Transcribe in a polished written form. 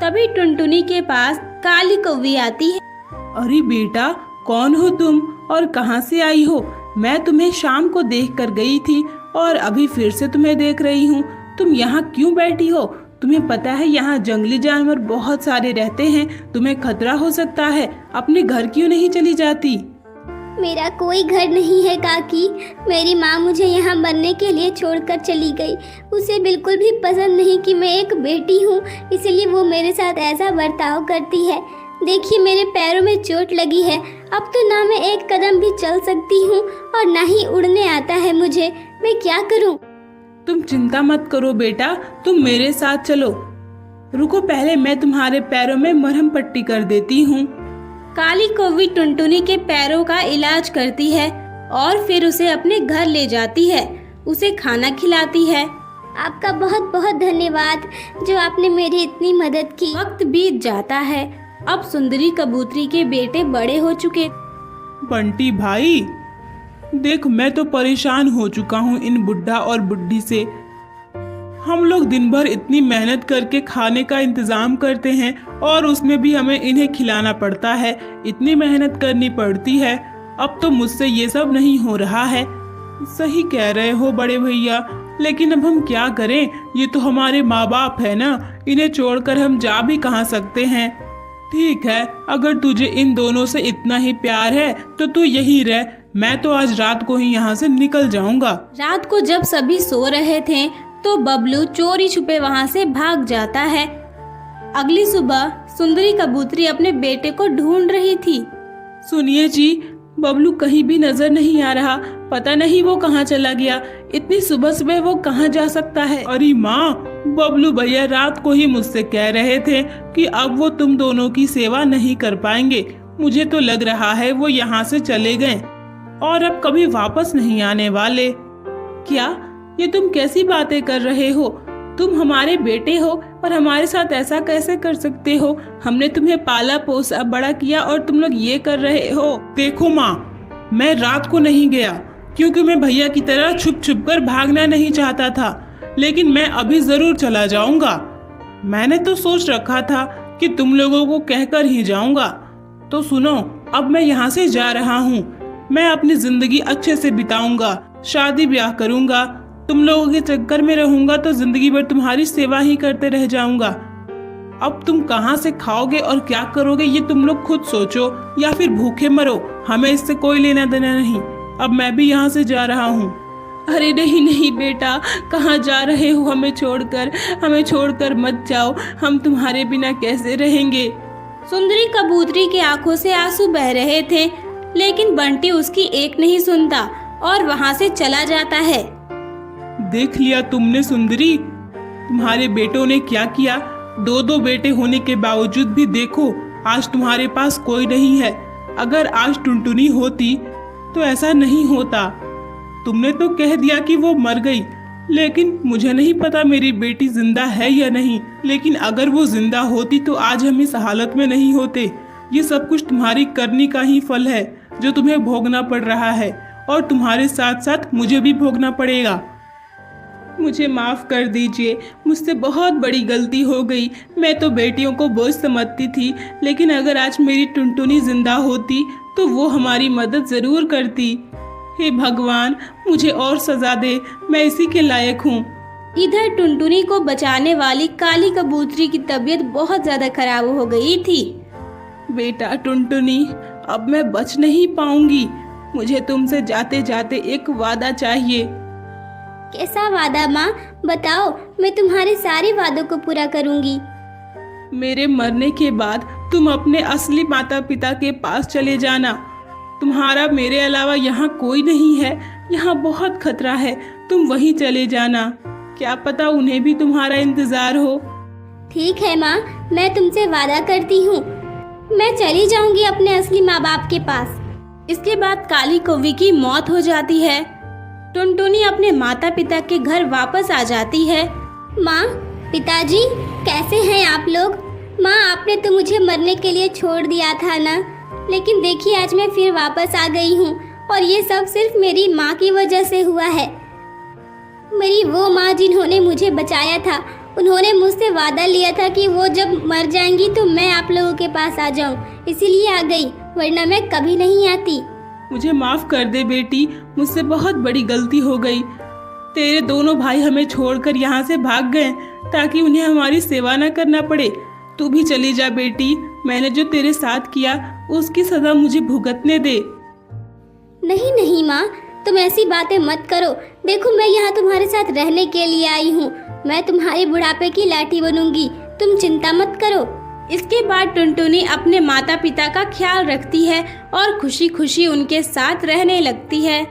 तभी टुनटुनी के पास काली कौवी आती है। अरे बेटा, कौन हो तुम और कहाँ से आई हो? मैं तुम्हें शाम को देख कर गई थी और अभी फिर से तुम्हें देख रही हूँ। तुम यहाँ क्यों बैठी हो? तुम्हें पता है यहाँ जंगली जानवर बहुत सारे रहते हैं, तुम्हें खतरा हो सकता है। अपने घर क्यों नहीं चली जाती? मेरा कोई घर नहीं है काकी। मेरी माँ मुझे यहाँ मरने के लिए छोड़कर चली गई। उसे बिल्कुल भी पसंद नहीं कि मैं एक बेटी हूँ, इसलिए वो मेरे साथ ऐसा बर्ताव करती है। देखिए, मेरे पैरों में चोट लगी है। अब तो ना मैं एक कदम भी चल सकती हूँ और ना ही उड़ने आता है मुझे। मैं क्या करूँ? तुम चिंता मत करो बेटा, तुम मेरे साथ चलो। रुको, पहले मैं तुम्हारे पैरों में मरहम पट्टी कर देती हूँ। काली कौवी टुनटुनी के पैरों का इलाज करती है और फिर उसे अपने घर ले जाती है, उसे खाना खिलाती है। आपका बहुत बहुत धन्यवाद जो आपने मेरी इतनी मदद की। वक्त बीत जाता है। अब सुंदरी कबूतरी के बेटे बड़े हो चुके। बंटी भाई, देख मैं तो परेशान हो चुका हूँ इन बुढ़ा और बुढ़ी से। हम लोग दिन भर इतनी मेहनत करके खाने का इंतजाम करते हैं और उसमें भी हमें इन्हें खिलाना पड़ता है, इतनी मेहनत करनी पड़ती है। अब तो मुझसे ये सब नहीं हो रहा है। सही कह रहे हो बड़े भैया, लेकिन अब हम क्या करें? ये तो हमारे माँ बाप है ना, इन्हें छोड़कर हम जा भी कहाँ सकते हैं। ठीक है, अगर तुझे इन दोनों से इतना ही प्यार है तो तू यही रह। मैं तो आज रात को ही यहाँ से निकल जाऊंगा। रात को जब सभी सो रहे थे तो बबलू चोरी छुपे वहाँ से भाग जाता है। अगली सुबह सुंदरी कबूतरी अपने बेटे को ढूंढ रही थी। सुनिए जी, बबलू कहीं भी नजर नहीं आ रहा, पता नहीं वो कहाँ चला गया। इतनी सुबह सुबह वो कहाँ जा सकता है? अरे माँ, बबलू भैया रात को ही मुझसे कह रहे थे कि अब वो तुम दोनों की सेवा नहीं कर पाएंगे। मुझे तो लग रहा है वो यहाँ से चले गए और अब कभी वापस नहीं आने वाले। क्या ये तुम कैसी बातें कर रहे हो? तुम हमारे बेटे हो और हमारे साथ ऐसा कैसे कर सकते हो? हमने तुम्हें पाला पोसा बड़ा किया और तुम लोग ये कर रहे हो। देखो माँ, मैं रात को नहीं गया क्योंकि मैं भैया की तरह छुप छुप कर भागना नहीं चाहता था, लेकिन मैं अभी जरूर चला जाऊंगा। मैंने तो सोच रखा था कि तुम लोगों को कहकर ही जाऊंगा। तो सुनो, अब मैं यहाँ से जा रहा हूँ। मैं अपनी जिंदगी अच्छे से बिताऊंगा, शादी ब्याह करूंगा, तुम लोगों के चक्कर में रहूंगा तो जिंदगी भर तुम्हारी सेवा ही करते रह जाऊंगा। अब तुम कहाँ से खाओगे और क्या करोगे ये तुम लोग खुद सोचो, या फिर भूखे मरो, हमें इससे कोई लेना देना नहीं। अब मैं भी यहाँ से जा रहा हूँ। अरे नहीं नहीं बेटा, कहाँ जा रहे हो? हमें छोड़कर मत जाओ, हम तुम्हारे बिना कैसे रहेंगे? सुंदरी कबूतरी की आंखों से आंसू बह रहे थे, लेकिन बंटी उसकी एक नहीं सुनता और वहाँ से चला जाता है। देख लिया तुमने सुंदरी, तुम्हारे बेटों ने क्या किया। दो बेटे होने के बावजूद भी देखो आज तुम्हारे पास कोई नहीं है। अगर आज टुनटुनी होती तो ऐसा नहीं होता। तुमने तो कह दिया कि वो मर गई, लेकिन मुझे नहीं पता मेरी बेटी जिंदा है या नहीं। लेकिन अगर वो जिंदा होती तो आज हम इस हालत में नहीं होते। ये सब कुछ तुम्हारी करनी का ही फल है जो तुम्हें भोगना पड़ रहा है, और तुम्हारे साथ साथ मुझे भी भोगना पड़ेगा। मुझे माफ़ कर दीजिए, मुझसे बहुत बड़ी गलती हो गई। मैं तो बेटियों को बोझ समझती थी, लेकिन अगर आज मेरी टुनटुनी जिंदा होती तो वो हमारी मदद ज़रूर करती। हे भगवान, मुझे और सज़ा दे, मैं इसी के लायक हूँ। इधर टुनटुनी को बचाने वाली काली कबूतरी की तबीयत बहुत ज़्यादा खराब हो गई थी। बेटा टुनटुनी, अब मैं बच नहीं पाऊंगी। मुझे तुमसे जाते जाते एक वादा चाहिए। कैसा वादा माँ? बताओ, मैं तुम्हारे सारे वादों को पूरा करूंगी। मेरे मरने के बाद तुम अपने असली माता पिता के पास चले जाना। तुम्हारा मेरे अलावा यहाँ कोई नहीं है, यहाँ बहुत खतरा है, तुम वहीं चले जाना। क्या पता उन्हें भी तुम्हारा इंतजार हो। ठीक है माँ, मैं तुमसे वादा करती हूँ, मैं चली जाऊंगी अपने असली माँ बाप के पास। इसके बाद काली कौवी की मौत हो जाती है। टुनटुनी अपने माता पिता के घर वापस आ जाती है। माँ, पिताजी, कैसे हैं आप लोग? माँ, आपने तो मुझे मरने के लिए छोड़ दिया था ना, लेकिन देखिए आज मैं फिर वापस आ गई हूँ, और ये सब सिर्फ मेरी माँ की वजह से हुआ है। मेरी वो माँ जिन्होंने मुझे बचाया था उन्होंने मुझसे वादा लिया था कि वो जब मर जाएंगी तो मैं आप लोगों के पास आ जाऊं, इसीलिए आ गई, वरना मैं कभी नहीं आती। मुझे माफ कर दे बेटी, मुझसे बहुत बड़ी गलती हो गई। तेरे दोनों भाई हमें छोड़कर यहाँ से भाग गए ताकि उन्हें हमारी सेवा न करना पड़े। तू भी चली जा बेटी, मैंने जो तेरे साथ किया उसकी सजा मुझे भुगतने दे। नहीं नहीं माँ, तुम ऐसी बातें मत करो। देखो मैं यहाँ तुम्हारे साथ रहने के लिए आई हूँ, मैं तुम्हारे बुढ़ापे की लाठी बनूंगी, तुम चिंता मत करो। इसके बाद टुनटुनी अपने माता पिता का ख्याल रखती है और खुशी खुशी उनके साथ रहने लगती है।